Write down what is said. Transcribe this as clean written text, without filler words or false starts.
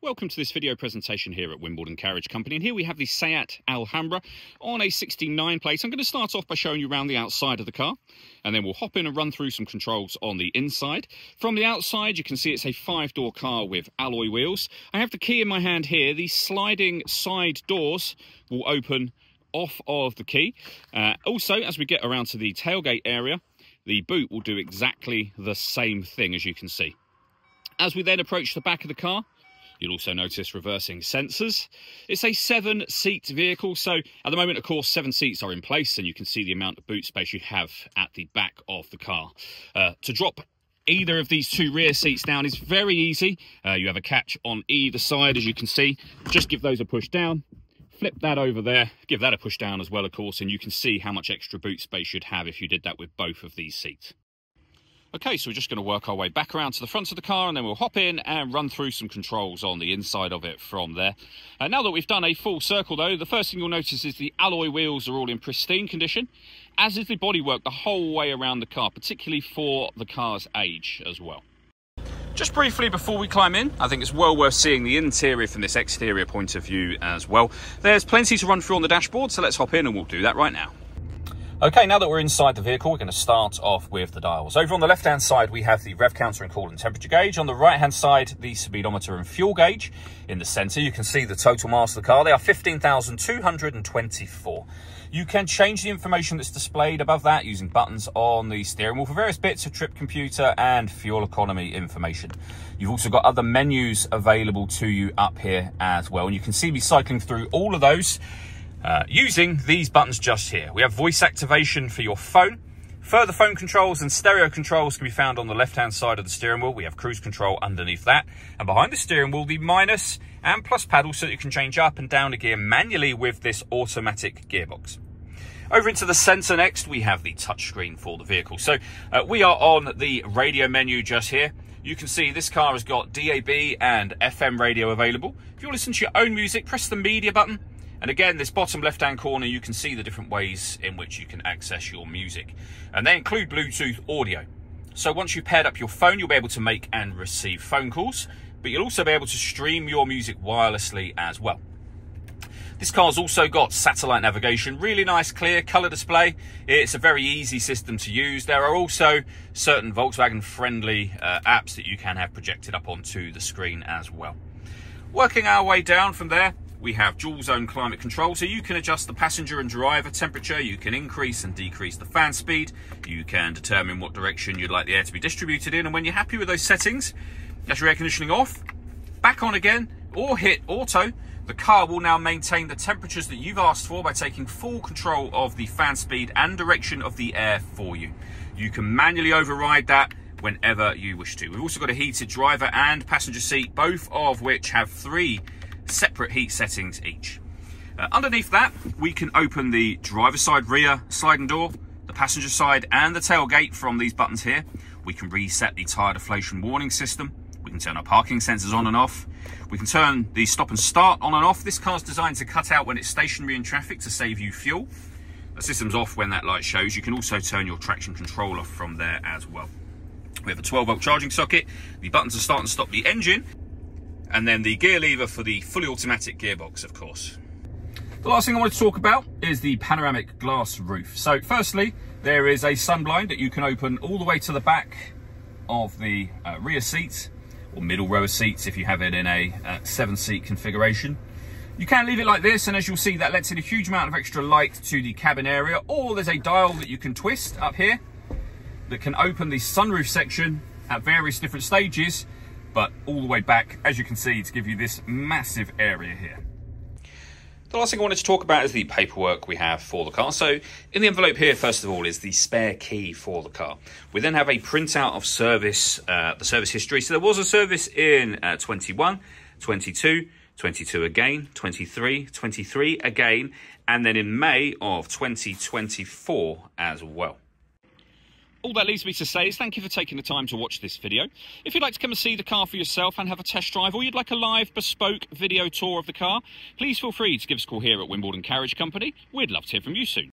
Welcome to this video presentation here at Wimbledon Carriage Company, and here we have the Seat Alhambra on a 69 plate. I'm going to start off by showing you around the outside of the car, and then we'll hop in and run through some controls on the inside. From the outside, you can see it's a 5-door car with alloy wheels. I have the key in my hand here. The sliding side doors will open off of the key. Also, as we get around to the tailgate area, the boot will do exactly the same thing, as you can see. As we then approach the back of the car, you'll also notice reversing sensors. It's a 7-seat vehicle, so at the moment, of course, 7 seats are in place, and you can see the amount of boot space you have at the back of the car. To drop either of these two rear seats down is very easy. You have a catch on either side, as you can see. Just give those a push down, flip that over there, give that a push down as well, of course, and you can see how much extra boot space you'd have if you did that with both of these seats. Okay, so we're just going to work our way back around to the front of the car, and then we'll hop in and run through some controls on the inside of it from there. Now that we've done a full circle, though, the first thing you'll notice is the alloy wheels are all in pristine condition, as is the bodywork the whole way around the car, particularly for the car's age as well. Just briefly before we climb in, I think it's well worth seeing the interior from this exterior point of view as well. There's plenty to run through on the dashboard, so let's hop in and we'll do that right now. Okay, now that we're inside the vehicle, we're going to start off with the dials. Over on the left-hand side, we have the rev counter and coolant temperature gauge. On the right-hand side, the speedometer and fuel gauge. In the centre, you can see the total miles of the car. They are 15,224. You can change the information that's displayed above that using buttons on the steering wheel for various bits of trip computer and fuel economy information. You've also got other menus available to you up here as well, and you can see me cycling through all of those using these buttons just here. We have voice activation for your phone. Further phone controls and stereo controls can be found on the left-hand side of the steering wheel. We have cruise control underneath that. And behind the steering wheel, the minus and plus paddle so that you can change up and down a gear manually with this automatic gearbox. Over into the centre next, we have the touchscreen for the vehicle. So we are on the radio menu just here. You can see this car has got DAB and FM radio available. If you want to listen to your own music, press the media button. And again, this bottom left-hand corner, you can see the different ways in which you can access your music. And they include Bluetooth audio. So once you've paired up your phone, you'll be able to make and receive phone calls, but you'll also be able to stream your music wirelessly as well. This car's also got satellite navigation, really nice, clear colour display. It's a very easy system to use. There are also certain Volkswagen-friendly apps that you can have projected up onto the screen as well. Working our way down from there, we have dual zone climate control, so you can adjust the passenger and driver temperature, you can increase and decrease the fan speed, you can determine what direction you'd like the air to be distributed in, and when you're happy with those settings, that's your air conditioning off, back on again, or hit auto. The car will now maintain the temperatures that you've asked for by taking full control of the fan speed and direction of the air for you. You can manually override that whenever you wish to. We've also got a heated driver and passenger seat, both of which have 3 separate heat settings each. Underneath that, we can open the driver's side rear sliding door, the passenger side and the tailgate from these buttons here. We can reset the tyre deflation warning system. We can turn our parking sensors on and off. We can turn the stop and start on and off. This car's designed to cut out when it's stationary in traffic to save you fuel. The system's off when that light shows. You can also turn your traction control off from there as well. We have a 12-volt charging socket, the button to start and stop the engine, and then the gear lever for the fully automatic gearbox, of course. The last thing I want to talk about is the panoramic glass roof. So firstly, there is a sunblind that you can open all the way to the back of the rear seat, or middle row of seats if you have it in a 7-seat configuration. You can leave it like this, and as you'll see, that lets in a huge amount of extra light to the cabin area, or there's a dial that you can twist up here that can open the sunroof section at various different stages, but all the way back, as you can see, to give you this massive area here. The last thing I wanted to talk about is the paperwork we have for the car. So in the envelope here, first of all, is the spare key for the car. We then have a printout of service, the service history. So there was a service in 21, 22, 22 again, 23, 23 again, and then in May of 2024 as well. All that leaves me to say is thank you for taking the time to watch this video. If you'd like to come and see the car for yourself and have a test drive, or you'd like a live bespoke video tour of the car, please feel free to give us a call here at Wimbledon Carriage Company. We'd love to hear from you soon.